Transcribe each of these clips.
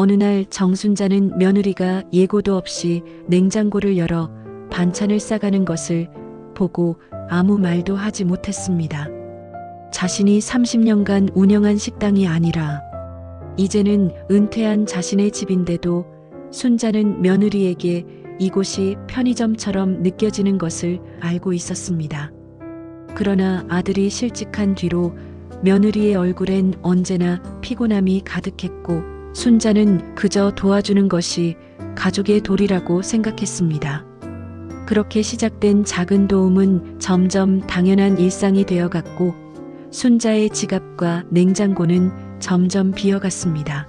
어느 날 정순자는 며느리가 예고도 없이 냉장고를 열어 반찬을 싸가는 것을 보고 아무 말도 하지 못했습니다. 자신이 30년간 운영한 식당이 아니라 이제는 은퇴한 자신의 집인데도 순자는 며느리에게 이곳이 편의점처럼 느껴지는 것을 알고 있었습니다. 그러나 아들이 실직한 뒤로 며느리의 얼굴엔 언제나 피곤함이 가득했고 순자는 그저 도와주는 것이 가족의 도리라고 생각했습니다. 그렇게 시작된 작은 도움은 점점 당연한 일상이 되어갔고 순자의 지갑과 냉장고는 점점 비어갔습니다.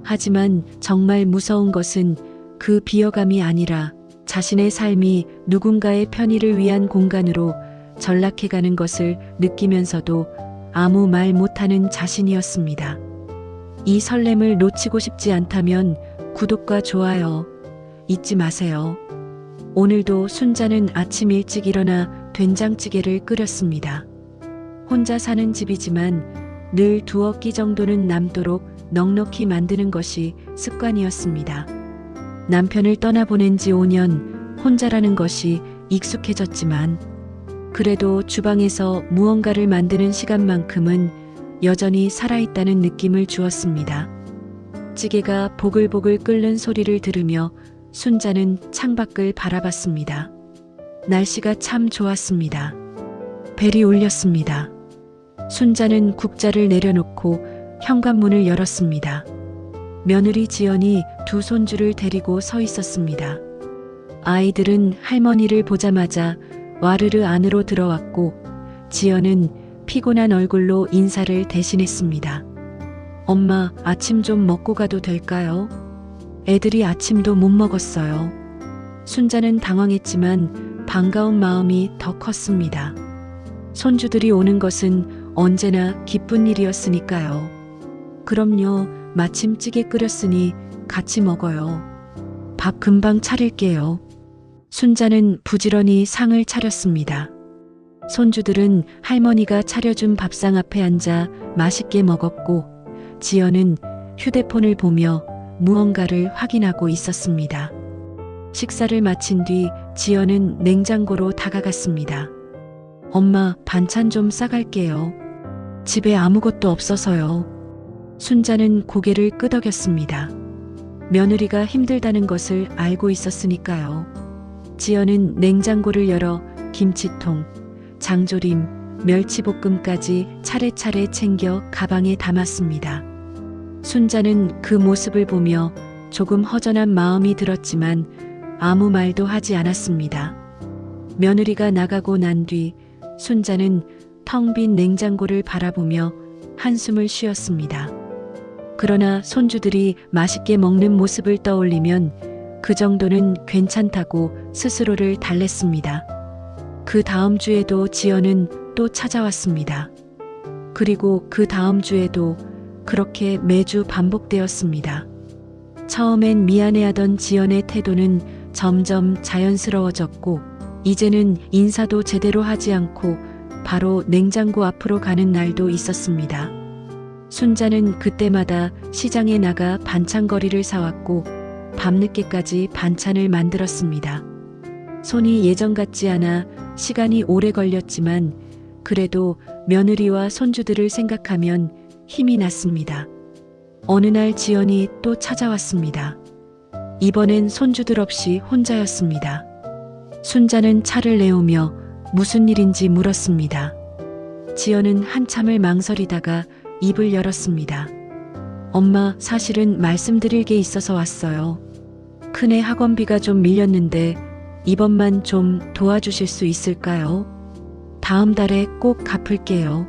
하지만 정말 무서운 것은 그 비어감이 아니라 자신의 삶이 누군가의 편의를 위한 공간으로 전락해가는 것을 느끼면서도 아무 말 못하는 자신이었습니다. 이 설렘을 놓치고 싶지 않다면 구독과 좋아요 잊지 마세요. 오늘도 순자는 아침 일찍 일어나 된장찌개를 끓였습니다. 혼자 사는 집이지만 늘 두어 끼 정도는 남도록 넉넉히 만드는 것이 습관이었습니다. 남편을 떠나보낸 지 5년, 혼자라는 것이 익숙해졌지만 그래도 주방에서 무언가를 만드는 시간만큼은 여전히 살아있다는 느낌을 주었습니다. 찌개가 보글보글 끓는 소리를 들으며 순자는 창밖을 바라봤습니다. 날씨가 참 좋았습니다. 벨이 울렸습니다. 순자는 국자를 내려놓고 현관문을 열었습니다. 며느리 지연이 두 손주를 데리고 서 있었습니다. 아이들은 할머니를 보자마자 와르르 안으로 들어왔고 지연은 피곤한 얼굴로 인사를 대신했습니다. 엄마, 아침 좀 먹고 가도 될까요? 애들이 아침도 못 먹었어요. 순자는 당황했지만 반가운 마음이 더 컸습니다. 손주들이 오는 것은 언제나 기쁜 일이었으니까요. 그럼요, 마침 찌개 끓였으니 같이 먹어요. 밥 금방 차릴게요. 순자는 부지런히 상을 차렸습니다. 손주들은 할머니가 차려준 밥상 앞에 앉아 맛있게 먹었고 지연은 휴대폰을 보며 무언가를 확인하고 있었습니다. 식사를 마친 뒤 지연은 냉장고로 다가갔습니다. 엄마, 반찬 좀 싸갈게요. 집에 아무것도 없어서요. 순자는 고개를 끄덕였습니다. 며느리가 힘들다는 것을 알고 있었으니까요. 지연은 냉장고를 열어 김치통, 장조림, 멸치볶음까지 차례차례 챙겨 가방에 담았습니다. 순자는 그 모습을 보며 조금 허전한 마음이 들었지만 아무 말도 하지 않았습니다. 며느리가 나가고 난 뒤 순자는 텅 빈 냉장고를 바라보며 한숨을 쉬었습니다. 그러나 손주들이 맛있게 먹는 모습을 떠올리면 그 정도는 괜찮다고 스스로를 달랬습니다. 그 다음 주에도 지연은 또 찾아왔습니다. 그리고 그 다음 주에도 그렇게 매주 반복되었습니다. 처음엔 미안해하던 지연의 태도는 점점 자연스러워졌고 이제는 인사도 제대로 하지 않고 바로 냉장고 앞으로 가는 날도 있었습니다. 순자는 그때마다 시장에 나가 반찬거리를 사왔고 밤늦게까지 반찬을 만들었습니다. 손이 예전 같지 않아 시간이 오래 걸렸지만 그래도 며느리와 손주들을 생각하면 힘이 났습니다. 어느 날 지연이 또 찾아왔습니다. 이번엔 손주들 없이 혼자였습니다. 순자는 차를 내오며 무슨 일인지 물었습니다. 지연은 한참을 망설이다가 입을 열었습니다. 엄마, 사실은 말씀드릴 게 있어서 왔어요. 큰애 학원비가 좀 밀렸는데 이번만 좀 도와주실 수 있을까요? 다음 달에 꼭 갚을게요.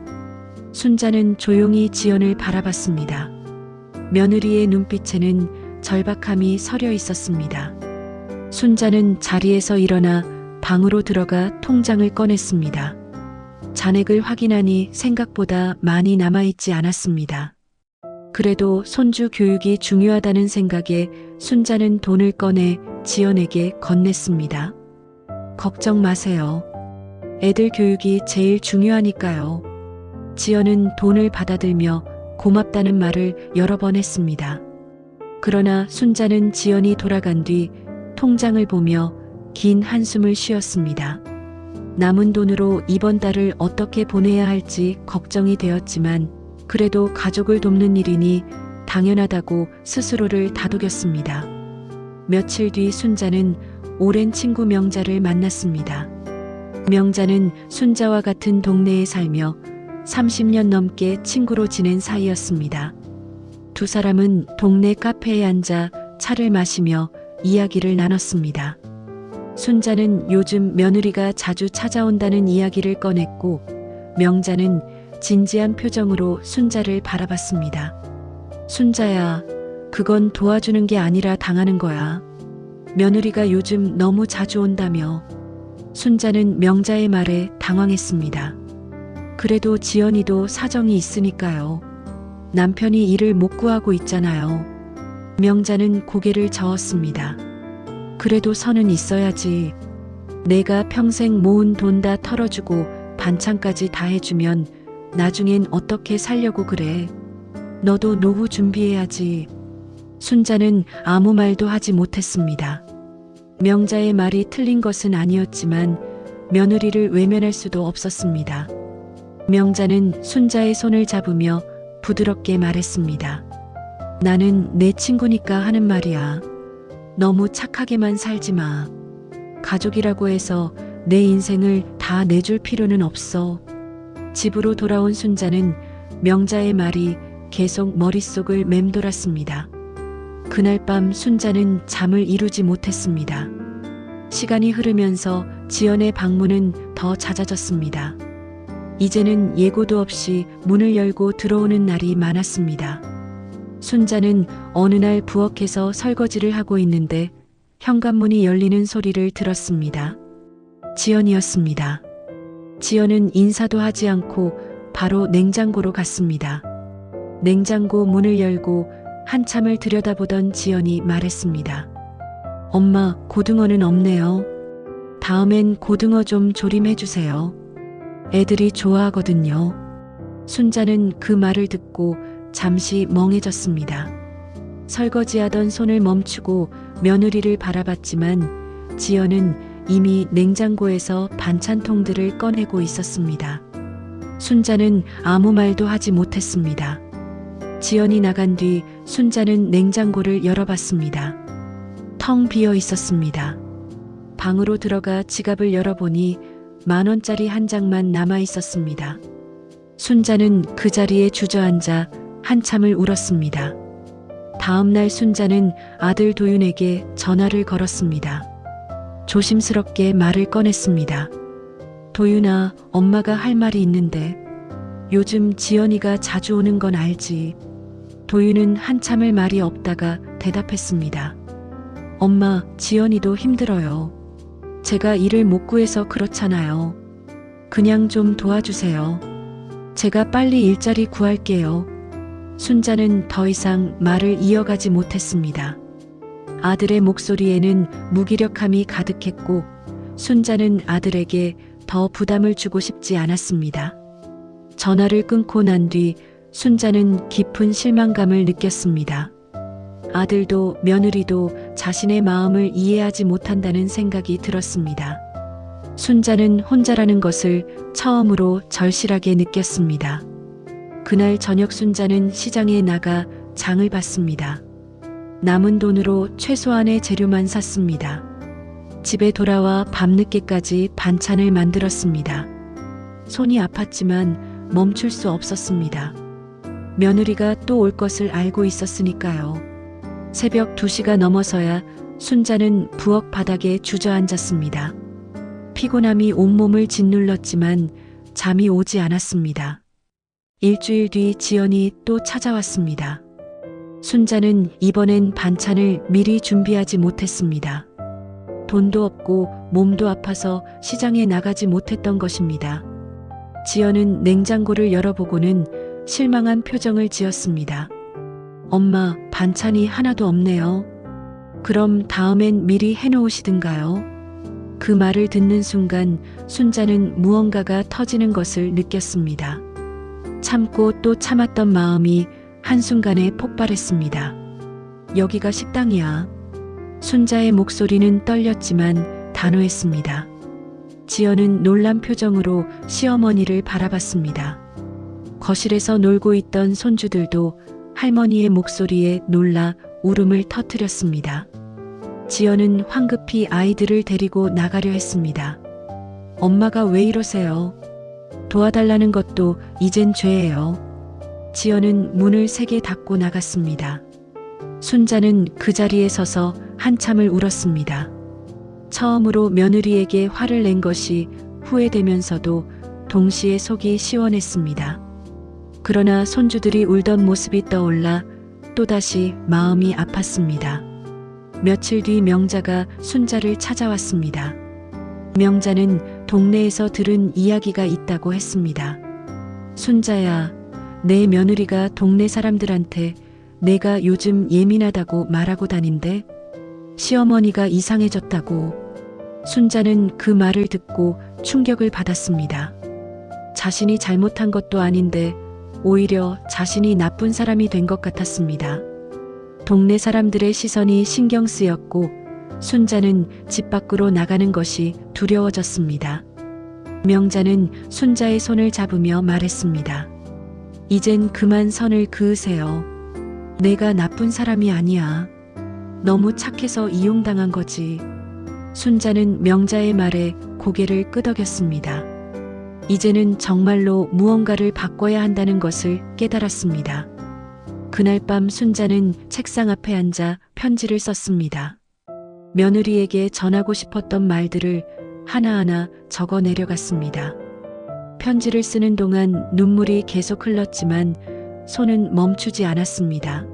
순자는 조용히 지연을 바라봤습니다. 며느리의 눈빛에는 절박함이 서려 있었습니다. 순자는 자리에서 일어나 방으로 들어가 통장을 꺼냈습니다. 잔액을 확인하니 생각보다 많이 남아있지 않았습니다. 그래도 손주 교육이 중요하다는 생각에 순자는 돈을 꺼내 지연에게 건넸습니다. 걱정 마세요. 애들 교육이 제일 중요하니까요. 지연은 돈을 받아들며 고맙다는 말을 여러 번 했습니다. 그러나 순자는 지연이 돌아간 뒤 통장을 보며 긴 한숨을 쉬었습니다. 남은 돈으로 이번 달을 어떻게 보내야 할지 걱정이 되었지만 그래도 가족을 돕는 일이니 당연하다고 스스로를 다독였습니다. 며칠 뒤 순자는 오랜 친구 명자를 만났습니다. 명자는 순자와 같은 동네에 살며 30년 넘게 친구로 지낸 사이였습니다. 두 사람은 동네 카페에 앉아 차를 마시며 이야기를 나눴습니다. 순자는 요즘 며느리가 자주 찾아온다는 이야기를 꺼냈고 명자는 진지한 표정으로 순자를 바라봤습니다. 순자야, 그건 도와주는 게 아니라 당하는 거야. 며느리가 요즘 너무 자주 온다며. 순자는 명자의 말에 당황했습니다. 그래도 지연이도 사정이 있으니까요. 남편이 일을 못 구하고 있잖아요. 명자는 고개를 저었습니다. 그래도 선은 있어야지. 내가 평생 모은 돈 다 털어주고 반찬까지 다 해주면 나중엔 어떻게 살려고 그래. 너도 노후 준비해야지. 순자는 아무 말도 하지 못했습니다. 명자의 말이 틀린 것은 아니었지만 며느리를 외면할 수도 없었습니다. 명자는 순자의 손을 잡으며 부드럽게 말했습니다. 나는 내 친구니까 하는 말이야. 너무 착하게만 살지 마. 가족이라고 해서 내 인생을 다 내줄 필요는 없어. 집으로 돌아온 순자는 명자의 말이 계속 머릿속을 맴돌았습니다. 그날 밤 순자는 잠을 이루지 못했습니다. 시간이 흐르면서 지연의 방문은 더 잦아졌습니다. 이제는 예고도 없이 문을 열고 들어오는 날이 많았습니다. 순자는 어느 날 부엌에서 설거지를 하고 있는데 현관문이 열리는 소리를 들었습니다. 지연이었습니다. 지연은 인사도 하지 않고 바로 냉장고로 갔습니다. 냉장고 문을 열고 한참을 들여다보던 지연이 말했습니다. 엄마, 고등어는 없네요. 다음엔 고등어 좀 조림해주세요. 애들이 좋아하거든요. 순자는 그 말을 듣고 잠시 멍해졌습니다. 설거지하던 손을 멈추고 며느리를 바라봤지만 지연은 이미 냉장고에서 반찬통들을 꺼내고 있었습니다. 순자는 아무 말도 하지 못했습니다. 지연이 나간 뒤 순자는 냉장고를 열어봤습니다. 텅 비어 있었습니다. 방으로 들어가 지갑을 열어보니 10,000원짜리 한 장만 남아 있었습니다. 순자는 그 자리에 주저앉아 한참을 울었습니다. 다음 날 순자는 아들 도윤에게 전화를 걸었습니다. 조심스럽게 말을 꺼냈습니다. 도윤아, 엄마가 할 말이 있는데. 요즘 지연이가 자주 오는 건 알지. 도윤은 한참을 말이 없다가 대답했습니다. 엄마, 지연이도 힘들어요. 제가 일을 못 구해서 그렇잖아요. 그냥 좀 도와주세요. 제가 빨리 일자리 구할게요. 순자는 더 이상 말을 이어가지 못했습니다. 아들의 목소리에는 무기력함이 가득했고 순자는 아들에게 더 부담을 주고 싶지 않았습니다. 전화를 끊고 난 뒤 순자는 깊은 실망감을 느꼈습니다. 아들도 며느리도 자신의 마음을 이해하지 못한다는 생각이 들었습니다. 순자는 혼자라는 것을 처음으로 절실하게 느꼈습니다. 그날 저녁 순자는 시장에 나가 장을 봤습니다. 남은 돈으로 최소한의 재료만 샀습니다. 집에 돌아와 밤늦게까지 반찬을 만들었습니다. 손이 아팠지만 멈출 수 없었습니다. 며느리가 또 올 것을 알고 있었으니까요. 새벽 2시가 넘어서야 순자는 부엌 바닥에 주저앉았습니다. 피곤함이 온몸을 짓눌렀지만 잠이 오지 않았습니다. 일주일 뒤 지연이 또 찾아왔습니다. 순자는 이번엔 반찬을 미리 준비하지 못했습니다. 돈도 없고 몸도 아파서 시장에 나가지 못했던 것입니다. 지연은 냉장고를 열어보고는 실망한 표정을 지었습니다. 엄마, 반찬이 하나도 없네요. 그럼 다음엔 미리 해놓으시든가요? 그 말을 듣는 순간 순자는 무언가가 터지는 것을 느꼈습니다. 참고 또 참았던 마음이 한순간에 폭발했습니다. 여기가 식당이야. 순자의 목소리는 떨렸지만 단호했습니다. 지연은 놀란 표정으로 시어머니를 바라봤습니다. 거실에서 놀고 있던 손주들도 할머니의 목소리에 놀라 울음을 터뜨렸습니다. 지연은 황급히 아이들을 데리고 나가려 했습니다. 엄마가 왜 이러세요? 도와달라는 것도 이젠 죄예요. 지연은 문을 세게 닫고 나갔습니다. 순자는 그 자리에 서서 한참을 울었습니다. 처음으로 며느리에게 화를 낸 것이 후회되면서도 동시에 속이 시원했습니다. 그러나 손주들이 울던 모습이 떠올라 또다시 마음이 아팠습니다. 며칠 뒤 명자가 순자를 찾아왔습니다. 명자는 동네에서 들은 이야기가 있다고 했습니다. 순자야, 내 며느리가 동네 사람들한테 내가 요즘 예민하다고 말하고 다닌대. 시어머니가 이상해졌다고. 순자는 그 말을 듣고 충격을 받았습니다. 자신이 잘못한 것도 아닌데 오히려 자신이 나쁜 사람이 된 것 같았습니다. 동네 사람들의 시선이 신경 쓰였고 순자는 집 밖으로 나가는 것이 두려워졌습니다. 명자는 순자의 손을 잡으며 말했습니다. 이젠 그만 선을 그으세요. 내가 나쁜 사람이 아니야. 너무 착해서 이용당한 거지. 순자는 명자의 말에 고개를 끄덕였습니다. 이제는 정말로 무언가를 바꿔야 한다는 것을 깨달았습니다. 그날 밤 순자는 책상 앞에 앉아 편지를 썼습니다. 며느리에게 전하고 싶었던 말들을 하나하나 적어 내려갔습니다. 편지를 쓰는 동안 눈물이 계속 흘렀지만 손은 멈추지 않았습니다.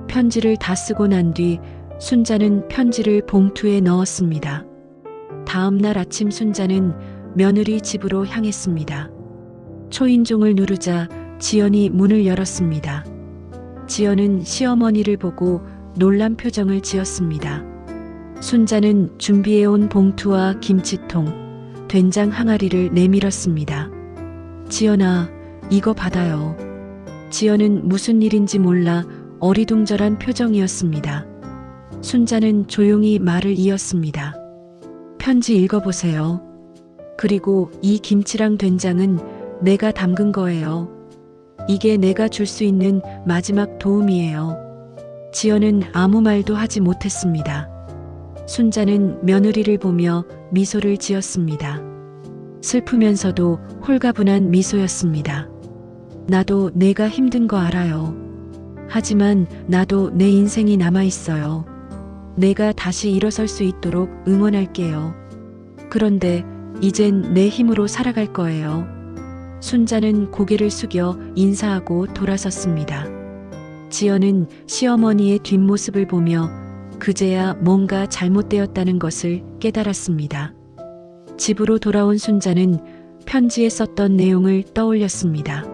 편지를 다 쓰고 난 뒤 순자는 편지를 봉투에 넣었습니다. 다음 날 아침 순자는 며느리 집으로 향했습니다. 초인종을 누르자 지연이 문을 열었습니다. 지연은 시어머니를 보고 놀란 표정을 지었습니다. 순자는 준비해온 봉투와 김치통, 된장 항아리를 내밀었습니다. 지연아, 이거 받아요. 지연은 무슨 일인지 몰라 어리둥절한 표정이었습니다. 순자는 조용히 말을 이었습니다. 편지 읽어보세요. 그리고 이 김치랑 된장은 내가 담근 거예요. 이게 내가 줄 수 있는 마지막 도움이에요. 지연은 아무 말도 하지 못했습니다. 순자는 며느리를 보며 미소를 지었습니다. 슬프면서도 홀가분한 미소였습니다. 나도 내가 힘든 거 알아요. 하지만 나도 내 인생이 남아있어요. 내가 다시 일어설 수 있도록 응원할게요. 그런데 이젠 내 힘으로 살아갈 거예요. 순자는 고개를 숙여 인사하고 돌아섰습니다. 지연은 시어머니의 뒷모습을 보며 그제야 뭔가 잘못되었다는 것을 깨달았습니다. 집으로 돌아온 순자는 편지에 썼던 내용을 떠올렸습니다.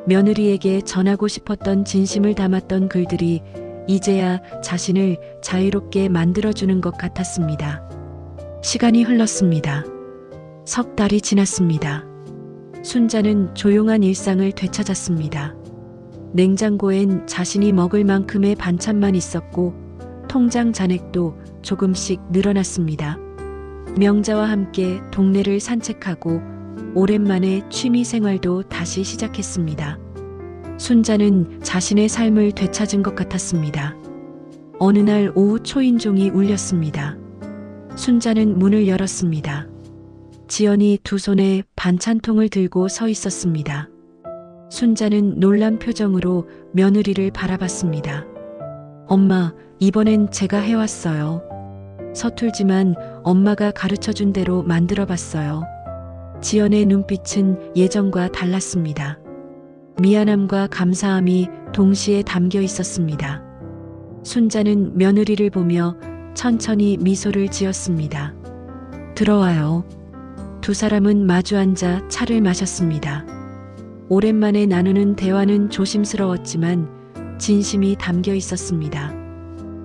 며느리에게 전하고 싶었던 진심을 담았던 글들이 이제야 자신을 자유롭게 만들어주는 것 같았습니다. 시간이 흘렀습니다. 석 달이 지났습니다. 순자는 조용한 일상을 되찾았습니다. 냉장고엔 자신이 먹을 만큼의 반찬만 있었고 통장 잔액도 조금씩 늘어났습니다. 명자와 함께 동네를 산책하고 오랜만에 취미 생활도 다시 시작했습니다. 순자는 자신의 삶을 되찾은 것 같았습니다. 어느 날 오후 초인종이 울렸습니다. 순자는 문을 열었습니다. 지연이 두 손에 반찬통을 들고 서 있었습니다. 순자는 놀란 표정으로 며느리를 바라봤습니다. 엄마, 이번엔 제가 해왔어요. 서툴지만 엄마가 가르쳐준 대로 만들어봤어요. 지연의 눈빛은 예전과 달랐습니다. 미안함과 감사함이 동시에 담겨 있었습니다. 순자는 며느리를 보며 천천히 미소를 지었습니다. 들어와요. 두 사람은 마주 앉아 차를 마셨습니다. 오랜만에 나누는 대화는 조심스러웠지만 진심이 담겨 있었습니다.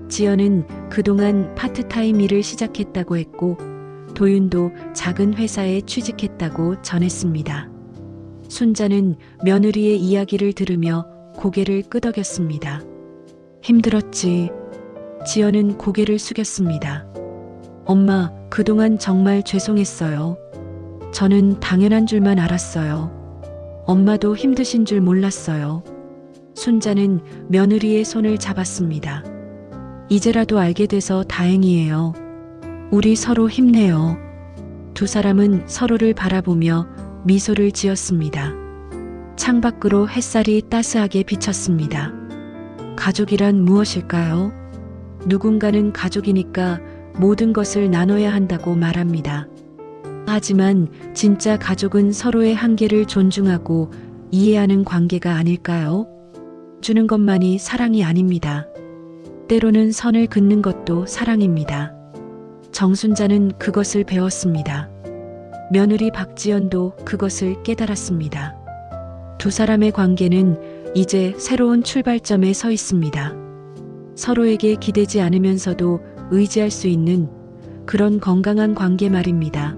지연은 그동안 파트타임 일을 시작했다고 했고 도윤도 작은 회사에 취직했다고 전했습니다. 순자는 며느리의 이야기를 들으며 고개를 끄덕였습니다. 힘들었지. 지연은 고개를 숙였습니다. 엄마, 그동안 정말 죄송했어요. 저는 당연한 줄만 알았어요. 엄마도 힘드신 줄 몰랐어요. 순자는 며느리의 손을 잡았습니다. 이제라도 알게 돼서 다행이에요. 우리 서로 힘내요. 두 사람은 서로를 바라보며 미소를 지었습니다. 창밖으로 햇살이 따스하게 비쳤습니다. 가족이란 무엇일까요? 누군가는 가족이니까 모든 것을 나눠야 한다고 말합니다. 하지만 진짜 가족은 서로의 한계를 존중하고 이해하는 관계가 아닐까요? 주는 것만이 사랑이 아닙니다. 때로는 선을 긋는 것도 사랑입니다. 정순자는 그것을 배웠습니다. 며느리 박지연도 그것을 깨달았습니다. 두 사람의 관계는 이제 새로운 출발점에 서 있습니다. 서로에게 기대지 않으면서도 의지할 수 있는 그런 건강한 관계 말입니다.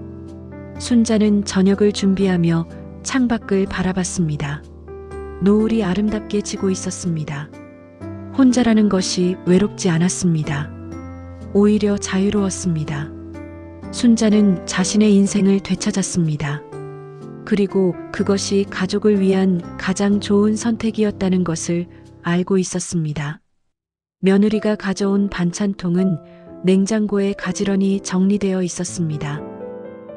순자는 저녁을 준비하며 창밖을 바라봤습니다. 노을이 아름답게 지고 있었습니다. 혼자라는 것이 외롭지 않았습니다. 오히려 자유로웠습니다. 순자는 자신의 인생을 되찾았습니다. 그리고 그것이 가족을 위한 가장 좋은 선택이었다는 것을 알고 있었습니다. 며느리가 가져온 반찬통은 냉장고에 가지런히 정리되어 있었습니다.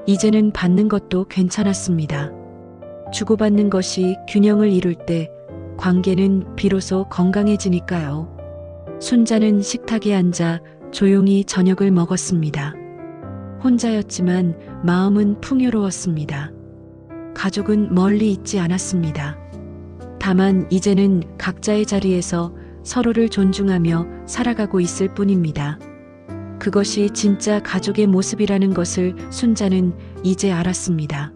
이제는 받는 것도 괜찮았습니다. 주고받는 것이 균형을 이룰 때 관계는 비로소 건강해지니까요. 순자는 식탁에 앉아 조용히 저녁을 먹었습니다. 혼자였지만 마음은 풍요로웠습니다. 가족은 멀리 있지 않았습니다. 다만 이제는 각자의 자리에서 서로를 존중하며 살아가고 있을 뿐입니다. 그것이 진짜 가족의 모습이라는 것을 순자는 이제 알았습니다.